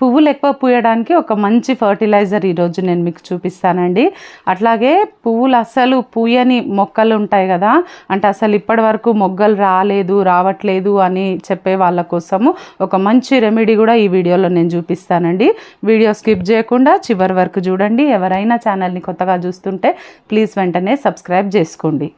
పువ్వులు ఎక్కువ పూయడానికి ఒక మంచి ఫర్టిలైజర్ ఈరోజు నేను మీకు చూపిస్తానండి. అట్లాగే పువ్వులు అసలు పూయని మొక్కలు ఉంటాయి కదా, అంటే అసలు ఇప్పటి వరకు మొగ్గలు రావట్లేదు అని చెప్పే వాళ్ళ కోసము ఒక మంచి రెమెడీ కూడా ఈ వీడియోలో నేను చూపిస్తానండి. వీడియో స్కిప్ చేయకుండా చివరి వరకు చూడండి. ఎవరైనా ఛానల్ని కొత్తగా చూస్తుంటే ప్లీజ్ వెంటనే సబ్స్క్రైబ్ చేసుకోండి.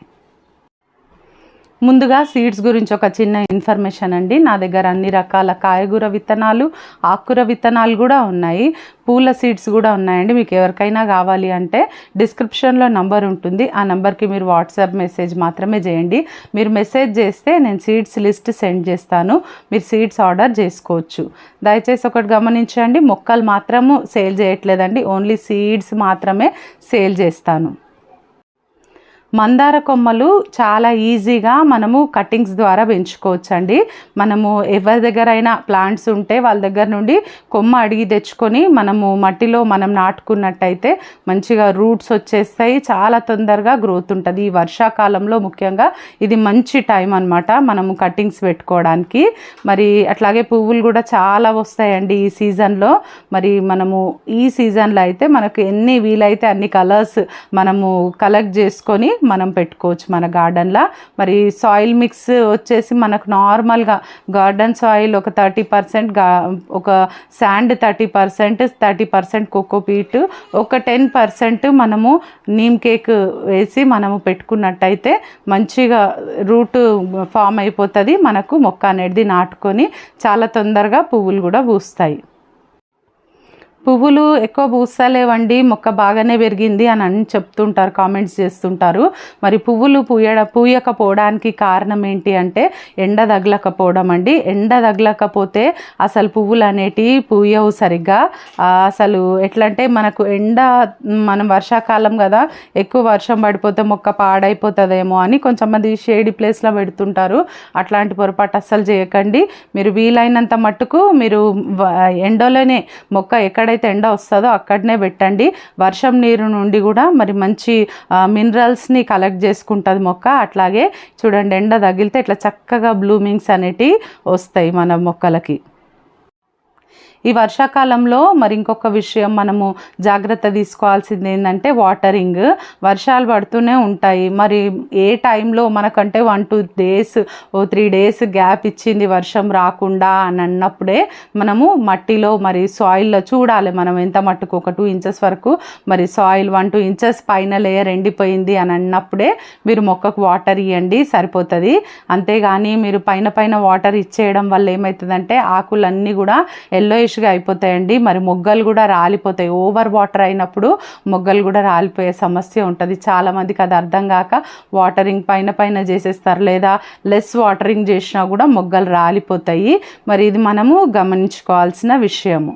ముందుగా సీడ్స్ గురించి ఒక చిన్న ఇన్ఫర్మేషన్ అండి. నా దగ్గర అన్ని రకాల కాయగూర విత్తనాలు, ఆకుకూర విత్తనాలు కూడా ఉన్నాయి. పూల సీడ్స్ కూడా ఉన్నాయండి. మీకు ఎవరికైనా కావాలి అంటే డిస్క్రిప్షన్లో నంబర్ ఉంటుంది. ఆ నెంబర్కి మీరు వాట్సాప్ మెసేజ్ మాత్రమే చేయండి. మీరు మెసేజ్ చేస్తే నేను సీడ్స్ లిస్ట్ సెండ్ చేస్తాను. మీరు సీడ్స్ ఆర్డర్ చేసుకోవచ్చు. దయచేసి ఒకటి గమనించండి, మొక్కలు మాత్రము సేల్ చేయట్లేదండి, ఓన్లీ సీడ్స్ మాత్రమే సేల్ చేస్తాను. మందార కొమ్మలు చాలా ఈజీగా మనము కటింగ్స్ ద్వారా పెంచుకోవచ్చండి. మనము ఎవరి దగ్గరైనా ప్లాంట్స్ ఉంటే వాళ్ళ దగ్గర నుండి కొమ్మ అడిగి తెచ్చుకొని మనము మట్టిలో మనం నాటుకున్నట్టయితే మంచిగా రూట్స్ వచ్చేస్తాయి. చాలా తొందరగా గ్రోత్ ఉంటుంది. ఈ వర్షాకాలంలో ముఖ్యంగా ఇది మంచి టైం అన్నమాట మనము కటింగ్స్ పెట్టుకోవడానికి. మరి అట్లాగే పువ్వులు కూడా చాలా వస్తాయండి ఈ సీజన్లో. మరి మనము ఈ సీజన్లో అయితే మనకు ఎన్ని వీలైతే అన్ని కలర్స్ మనము కలెక్ట్ చేసుకొని మనం పెట్టుకోవచ్చు మన గార్డెన్లో. మరి సాయిల్ మిక్స్ వచ్చేసి మనకు నార్మల్గా గార్డెన్ సాయిల్ ఒక 30%, ఒక శాండ్ 30% కోకోపీట్, ఒక 10% మనము నీమ్ కేక్ వేసి మనము పెట్టుకున్నట్టయితే మంచిగా రూట్ ఫామ్ అయిపోతుంది. మనకు మొక్క అనేది నాటుకొని చాలా తొందరగా పువ్వులు కూడా పూస్తాయి. పువ్వులు ఎక్కువ పూస్తలేవండి, మొక్క బాగానే పెరిగింది అని చెప్తుంటారు, కామెంట్స్ చేస్తుంటారు. మరి పువ్వులు పూయకపోవడానికి కారణం ఏంటి అంటే ఎండ తగలకపోవడం అండి. ఎండ తగలకపోతే అసలు పువ్వులు అనేటివి పూయవు సరిగ్గా. అసలు ఎట్లా అంటే మనకు ఎండ, మనం వర్షాకాలం కదా, ఎక్కువ వర్షం పడిపోతే మొక్క పాడైపోతుందేమో అని కొంచెంమంది షేడీ ప్లేస్లో పెడుతుంటారు. అట్లాంటి పొరపాటు అస్సలు చేయకండి. మీరు వీలైనంత మట్టుకు మీరు ఎండలోనే మొక్క ఎక్కడైతే ఎండ వస్తుందో అక్కడనే పెట్టండి. వర్షం నీరు నుండి కూడా మరి మంచి మినరల్స్ని కలెక్ట్ చేసుకుంటుంది మొక్క. అట్లాగే చూడండి, ఎండ తగిలితే ఇట్లా చక్కగా బ్లూమింగ్స్ అనేటివి వస్తాయి మన మొక్కలకి. ఈ వర్షాకాలంలో మరి ఇంకొక విషయం మనము జాగ్రత్త తీసుకోవాల్సింది ఏంటంటే వాటరింగ్. వర్షాలు పడుతూనే ఉంటాయి. మరి ఏ టైంలో మనకంటే 1-2 days, 3 days గ్యాప్ ఇచ్చింది వర్షం రాకుండా అని అన్నప్పుడే మనము మట్టిలో మరి సాయిల్లో చూడాలి మనం ఎంత మట్టుకు. ఒక 2 inches వరకు మరి సాయిల్ 1-2 inches పైన లేయర్ ఎండిపోయింది అని అన్నప్పుడే మీరు మొక్కకు వాటర్ ఇవ్వండి, సరిపోతుంది. అంతేగాని మీరు పైన వాటర్ ఇచ్చేయడం వల్ల ఏమవుతుందంటే ఆకులన్నీ కూడా ఎల్లోయిష్గా అయిపోతాయండి. మరి మొగ్గలు కూడా రాలిపోతాయి. ఓవర్ వాటర్ అయినప్పుడు మొగ్గలు కూడా రాలిపోయే సమస్య ఉంటుంది. చాలామందికి అది అర్థం కాక వాటరింగ్ పైన చేసేస్తారు, లేదా లెస్ వాటరింగ్ చేసినా కూడా మొగ్గలు రాలిపోతాయి. మరి ఇది మనము గమనించుకోవాల్సిన విషయము.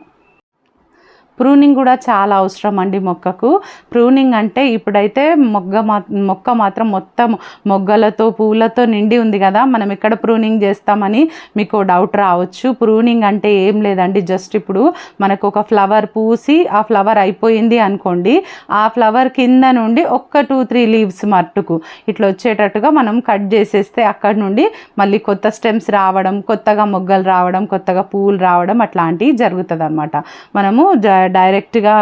ప్రూనింగ్ కూడా చాలా అవసరం అండి మొక్కకు. ప్రూనింగ్ అంటే ఇప్పుడైతే మొక్క మాత్రం మొత్తం మొగ్గలతో పూలతో నిండి ఉంది కదా, మనం ఎక్కడ ప్రూనింగ్ చేస్తామని మీకు డౌట్ రావచ్చు. ప్రూనింగ్ అంటే ఏం లేదండి, జస్ట్ ఇప్పుడు మనకు ఒక ఫ్లవర్ పూసి ఆ ఫ్లవర్ అయిపోయింది అనుకోండి, ఆ ఫ్లవర్ కింద నుండి ఒక్క 2-3 లీవ్స్ మట్టుకు ఇట్లా వచ్చేటట్టుగా మనం కట్ చేసేస్తే అక్కడ నుండి మళ్ళీ కొత్త స్టెమ్స్ రావడం, కొత్తగా మొగ్గలు రావడం, కొత్తగా పూలు రావడం అట్లాంటివి జరుగుతుంది అనమాట. మనము డైరెక్ట్గా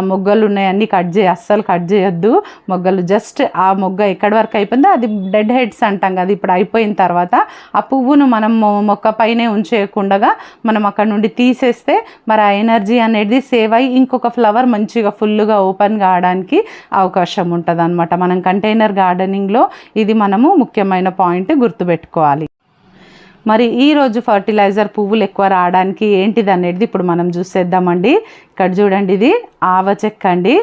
మొగ్గలు ఉన్నాయన్నీ అస్సలు కట్ చేయొద్దు. మొగ్గలు జస్ట్ ఆ మొగ్గ ఎక్కడి వరకు అయిపోయిందో అది డెడ్ హెడ్స్ అంటాం కదా, ఇప్పుడు అయిపోయిన తర్వాత ఆ పువ్వును మనం మొక్క పైనే ఉంచేయకుండా మనం అక్కడ నుండి తీసేస్తే మరి ఆ ఎనర్జీ అనేది సేవ్ అయ్యి ఇంకొక ఫ్లవర్ మంచిగా ఫుల్గా ఓపెన్ కావడానికి అవకాశం ఉంటుంది అనమాట. మనం కంటైనర్ గార్డెనింగ్లో ఇది మనము ముఖ్యమైన పాయింట్ గుర్తుపెట్టుకోవాలి. మరి ఈరోజు ఫర్టిలైజర్ పువ్వులు ఎక్కువ రావడానికి ఏంటిది అనేది ఇప్పుడు మనం చూసేద్దామండి. ఇక్కడ చూడండి, ఇది ఆవ చెక్క అండి.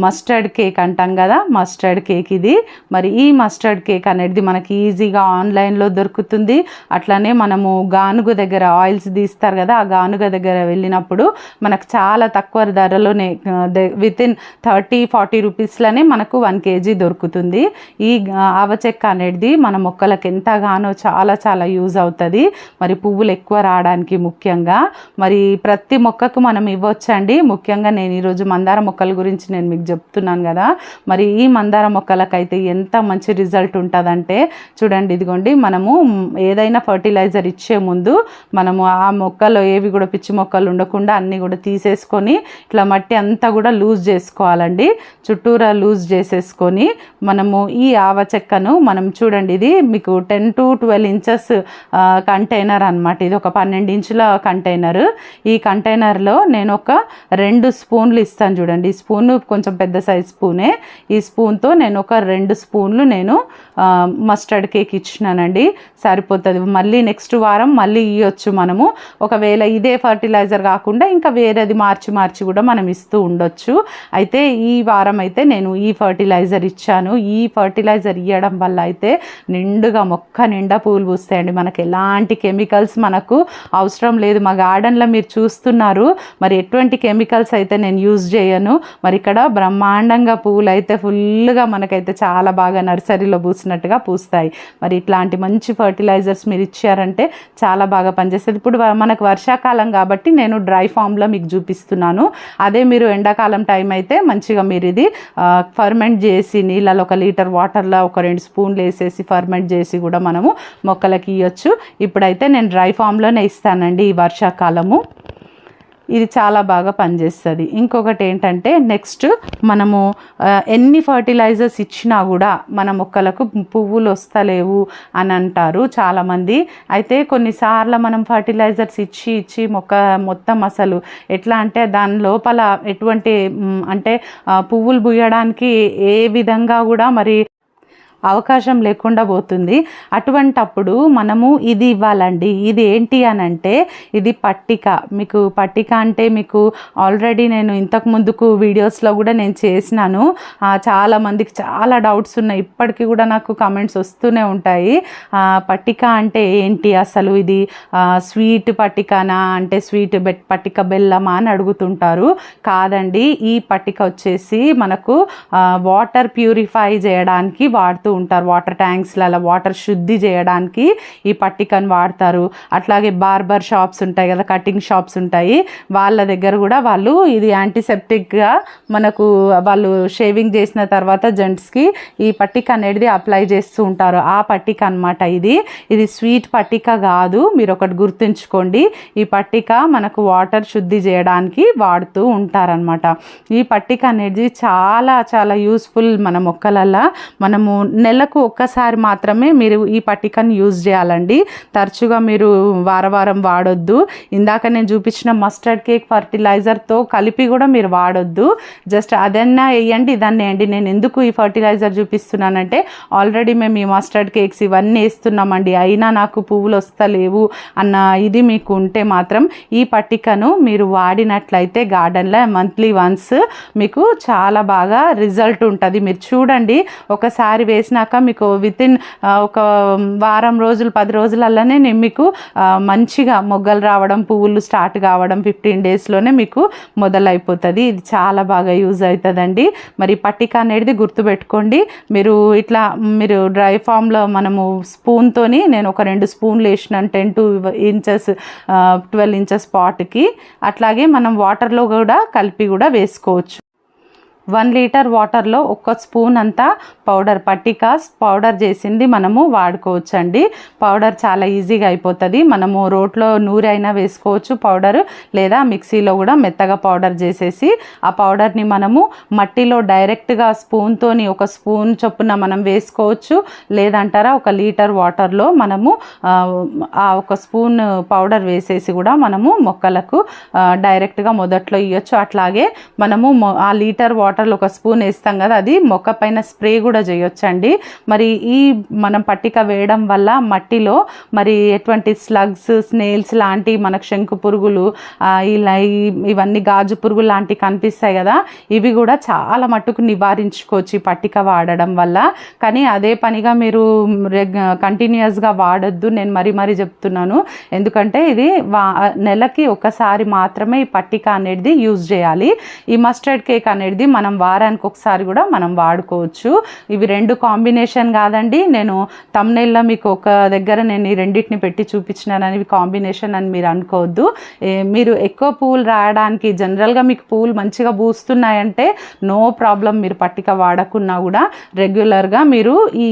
మస్టర్డ్ కేక్ అంటాం కదా, మస్టర్డ్ కేక్ ఇది. మరి ఈ మస్టర్డ్ కేక్ అనేది మనకి ఈజీగా ఆన్లైన్లో దొరుకుతుంది. అట్లానే మనము గానుగ దగ్గర ఆయిల్స్ తీస్తారు కదా, ఆ గానుగ దగ్గర వెళ్ళినప్పుడు మనకు చాలా తక్కువ ధరలోనే వితిన్ 30-40 రూపీస్లోనే మనకు 1 kg దొరుకుతుంది. ఈ ఆవచెక్క అనేది మన మొక్కలకు ఎంతగానో చాలా యూజ్ అవుతుంది. మరి పువ్వులు ఎక్కువ రావడానికి ముఖ్యంగా మరి ప్రతి మొక్కకు మనం ఇవ్వచ్చండి. ముఖ్యంగా నేను ఈరోజు మందార మొక్కల గురించి నేను మీకు చెప్తున్నాను కదా. మరి ఈ మందార మొక్కలకైతే ఎంత మంచి రిజల్ట్ ఉంటుందంటే చూడండి, ఇదిగోండి మనము ఏదైనా ఫర్టిలైజర్ ఇచ్చే ముందు మనము ఆ మొక్కలో ఏవి కూడా పిచ్చి మొక్కలు ఉండకుండా అన్నీ కూడా తీసేసుకొని ఇట్లా మట్టి అంతా కూడా లూజ్ చేసుకోవాలండి. చుట్టూరా లూజ్ చేసేసుకొని మనము ఈ ఆవ చెక్కను మనం చూడండి, ఇది మీకు 10 to 12 ఇంచెస్ కంటైనర్ అనమాట. ఇది ఒక 12 ఇంచుల కంటైనర్. ఈ కంటైనర్లో నేను ఒక 2 స్పూన్లు ఇస్తాను చూడండి. ఈ స్పూన్ కొంచెం పెద్ద సైజ్ స్పూనే. ఈ స్పూన్తో నేను ఒక 2 స్పూన్లు నేను మస్టర్డ్ కేక్ ఇచ్చినానండి, సరిపోతుంది. మళ్ళీ నెక్స్ట్ వారం మళ్ళీ ఇవ్వచ్చు మనము. ఒకవేళ ఇదే ఫర్టిలైజర్ కాకుండా ఇంకా వేరేది మార్చి కూడా మనం ఇస్తూ ఉండొచ్చు. అయితే ఈ వారం అయితే నేను ఈ ఫర్టిలైజర్ ఇచ్చాను. ఈ ఫర్టిలైజర్ ఇవ్వడం వల్ల అయితే నిండుగా మొక్క నిండా పూలు పూస్తాయండి. మనకి ఎలాంటి కెమికల్స్ మనకు అవసరం లేదు. మా గార్డెన్లో మీరు చూస్తున్నారు, మరి ఎటువంటి కెమికల్స్ అయితే నేను యూజ్ చేయను. మరి ఇక్కడ బ్రహ్మాండంగా పూలు అయితే ఫుల్గా మనకైతే చాలా బాగా నర్సరీలో పూసినట్టుగా పూస్తాయి. మరి ఇట్లాంటి మంచి ఫర్టిలైజర్స్ మీరు ఇచ్చారంటే చాలా బాగా పనిచేస్తుంది. ఇప్పుడు మనకు వర్షాకాలం కాబట్టి నేను డ్రై ఫామ్లో మీకు చూపిస్తున్నాను. అదే మీరు ఎండాకాలం టైం అయితే మంచిగా మీరు ఇది ఫర్మెంట్ చేసి నీళ్ళలో 1 లీటర్ వాటర్లో ఒక 2 స్పూన్లు వేసేసి ఫర్మెంట్ చేసి కూడా మనము మొక్కలకి ఇవ్వచ్చు. ఇప్పుడైతే నేను డ్రై ఫామ్లోనే ఇస్తానండి ఈ వర్షాకాలము. ఇది చాలా బాగా పనిచేస్తుంది. ఇంకొకటి ఏంటంటే నెక్స్ట్ మనము ఎన్ని ఫర్టిలైజర్స్ ఇచ్చినా కూడా మన మొక్కలకు పువ్వులు వస్తలేవు అని అంటారు చాలామంది. అయితే కొన్నిసార్లు మనం ఫర్టిలైజర్స్ ఇచ్చి మొక్క మొత్తం అసలు ఎట్లా అంటే దాని లోపల ఎటువంటి అంటే పువ్వులు పూయడానికి ఏ విధంగా కూడా మరి అవకాశం లేకుండా పోతుంది. అటువంటప్పుడు మనము ఇది ఇవ్వాలండి. ఇది ఏంటి అని అంటే ఇది పట్టిక. మీకు పట్టిక అంటే మీకు ఆల్రెడీ నేను ఇంతకు ముందుకు వీడియోస్లో కూడా నేను చేసినాను. చాలామందికి చాలా డౌట్స్ ఉన్నాయి, ఇప్పటికీ కూడా నాకు కమెంట్స్ వస్తూనే ఉంటాయి. పట్టిక అంటే ఏంటి అసలు, ఇది స్వీట్ పట్టికనా అంటే స్వీట్ పట్టిక బెల్లమా అని అడుగుతుంటారు. కాదండి, ఈ పట్టిక వచ్చేసి మనకు వాటర్ ప్యూరిఫై చేయడానికి వాడుతూ ఉంటారు. వాటర్ ట్యాంక్స్లలో వాటర్ శుద్ధి చేయడానికి ఈ పట్టికను వాడతారు. అట్లాగే బార్బర్ షాప్స్ ఉంటాయి కదా, కటింగ్ షాప్స్ ఉంటాయి, వాళ్ళ దగ్గర కూడా వాళ్ళు ఇది యాంటీసెప్టిక్గా మనకు వాళ్ళు షేవింగ్ చేసిన తర్వాత జెంట్స్కి ఈ పట్టిక అనేది అప్లై చేస్తూ ఉంటారు. ఆ పట్టిక అనమాట ఇది స్వీట్ పట్టిక కాదు. మీరు ఒకటి గుర్తుంచుకోండి, ఈ పట్టిక మనకు వాటర్ శుద్ధి చేయడానికి వాడుతూ ఉంటారనమాట. ఈ పట్టిక అనేది చాలా చాలా యూస్ఫుల్ మన మొక్కలల్లో. మనము నెలకు ఒక్కసారి మాత్రమే మీరు ఈ పట్టికను యూజ్ చేయాలండి. తరచుగా మీరు వారం వాడొద్దు. ఇందాక నేను చూపించిన మస్టర్డ్ కేక్ ఫర్టిలైజర్తో కలిపి కూడా మీరు వాడొద్దు. జస్ట్ అదన్నా వేయండి, ఇదన్నా వేయండి. నేను ఎందుకు ఈ ఫర్టిలైజర్ చూపిస్తున్నానంటే ఆల్రెడీ మేము ఈ మస్టర్డ్ కేక్స్ ఇవన్నీ వేస్తున్నామండి, అయినా నాకు పువ్వులు వస్తలేవు అన్న ఇది మీకు ఉంటే మాత్రం ఈ పట్టికను మీరు వాడినట్లయితే గార్డెన్లో మంత్లీ వన్స్ మీకు చాలా బాగా రిజల్ట్ ఉంటుంది. మీరు చూడండి, ఒకసారి వేసినాక మీకు వితిన్ ఒక వారం రోజులు 10 రోజులలోనే నేను మీకు మంచిగా మొగ్గలు రావడం, పువ్వులు స్టార్ట్ కావడం 15 డేస్లోనే మీకు మొదలైపోతుంది. ఇది చాలా బాగా యూజ్ అవుతుందండి. మరి పట్టిక అనేది గుర్తుపెట్టుకోండి. మీరు డ్రై ఫామ్లో మనము స్పూన్తోని నేను ఒక 2 స్పూన్లు వేసినాను 10 to 12 ఇంచెస్ పాట్కి. అట్లాగే మనం వాటర్లో కూడా కలిపి కూడా వేసుకోవచ్చు. 1 లీటర్ వాటర్లో 1 స్పూన్ అంతా పట్టిక పౌడర్ చేసింది మనము వాడుకోవచ్చు అండి. పౌడర్ చాలా ఈజీగా అయిపోతుంది. మనము రోట్లో నూరైనా వేసుకోవచ్చు పౌడర్, లేదా మిక్సీలో కూడా మెత్తగా పౌడర్ చేసేసి ఆ పౌడర్ని మనము మట్టిలో డైరెక్ట్గా స్పూన్తోని 1 స్పూన్ చొప్పున మనం వేసుకోవచ్చు. లేదంటారా 1 లీటర్ వాటర్లో మనము ఆ 1 స్పూన్ పౌడర్ వేసేసి కూడా మనము మొక్కలకు డైరెక్ట్గా మొదట్లో ఇవ్వచ్చు. అట్లాగే మనము ఆ లీటర్ వాటర్లో 1 స్పూన్ వేస్తాం కదా, అది మొక్క పైన స్ప్రే కూడా చేయొచ్చండి. మరి ఈ మనం పట్టిక వేయడం వల్ల మట్టిలో మరి ఎటువంటి స్లగ్స్, స్నేల్స్ లాంటి మనకు శంకు పురుగులు, ఇలా ఇవన్నీ గాజు పురుగులు లాంటివి కనిపిస్తాయి కదా, ఇవి కూడా చాలా మట్టుకు నివారించుకోవచ్చు ఈ పట్టిక వాడడం వల్ల. కానీ అదే పనిగా మీరు కంటిన్యూస్గా వాడొద్దు, నేను మరీ చెప్తున్నాను. ఎందుకంటే ఇది నెలకి 1 సారి మాత్రమే ఈ పట్టిక అనేది యూజ్ చేయాలి. ఈ మస్టర్డ్ కేక్ అనేది మనం మనం వారానికి ఒకసారి కూడా మనం వాడుకోవచ్చు. ఇవి రెండు కాంబినేషన్ కాదండి, నేను థంబ్నెయిల్లో మీకు ఒక దగ్గర నేను ఈ రెండింటిని పెట్టి చూపించినానని ఇవి కాంబినేషన్ అని మీరు అనుకోవద్దు. మీరు ఎక్కువ పువ్వులు రాయడానికి జనరల్గా మీకు పువ్వులు మంచిగా పూస్తున్నాయంటే నో ప్రాబ్లం, మీరు పట్టిక వాడకున్నా కూడా రెగ్యులర్గా మీరు ఈ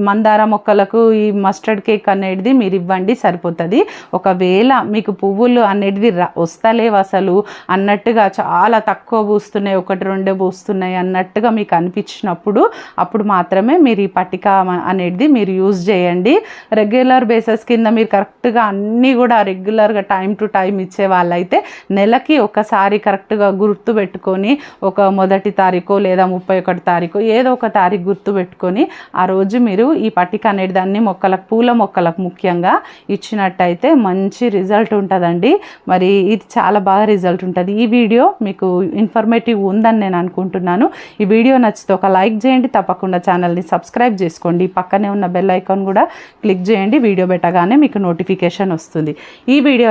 మందార మొక్కలకు ఈ మస్టర్డ్ కేక్ అనేది మీరు ఇవ్వండి, సరిపోతుంది. ఒకవేళ మీకు పువ్వులు అనేది వస్తలేవు అసలు అన్నట్టుగా, చాలా తక్కువ పూస్తున్నాయి, ఒకటి రెండే పూస్తున్నాయి అన్నట్టుగా మీకు అనిపించినప్పుడు అప్పుడు మాత్రమే మీరు ఈ పట్టిక అనేది మీరు యూజ్ చేయండి. రెగ్యులర్ బేసిస్ కింద మీరు కరెక్ట్గా అన్నీ కూడా రెగ్యులర్గా టైం టు టైం ఇచ్చే వాళ్ళైతే నెలకి ఒకసారి కరెక్ట్గా గుర్తు పెట్టుకొని, ఒక 1వ తారీఖు లేదా 31వ తారీఖు ఏదో ఒక తారీఖు గుర్తు పెట్టుకొని ఆ రోజు మీరు ఈ పట్టిక అనేది దాన్ని మొక్కలకు, పూల మొక్కలకు ముఖ్యంగా ఇచ్చినట్టయితే మంచి రిజల్ట్ ఉంటుందండి. మరి ఇది చాలా బాగా రిజల్ట్ ఉంటుంది. ఈ వీడియో మీకు ఇన్ఫర్మేటివ్ ఉందని నేను అనుకుంటున్నాను. ఈ వీడియో నచ్చితే ఒక లైక్ చేయండి, తప్పకుండా ఛానల్ని సబ్స్క్రైబ్ చేసుకోండి, పక్కనే ఉన్న బెల్ ఐకాన్ కూడా క్లిక్ చేయండి. వీడియో పెట్టగానే మీకు నోటిఫికేషన్ వస్తుంది. ఈ వీడియో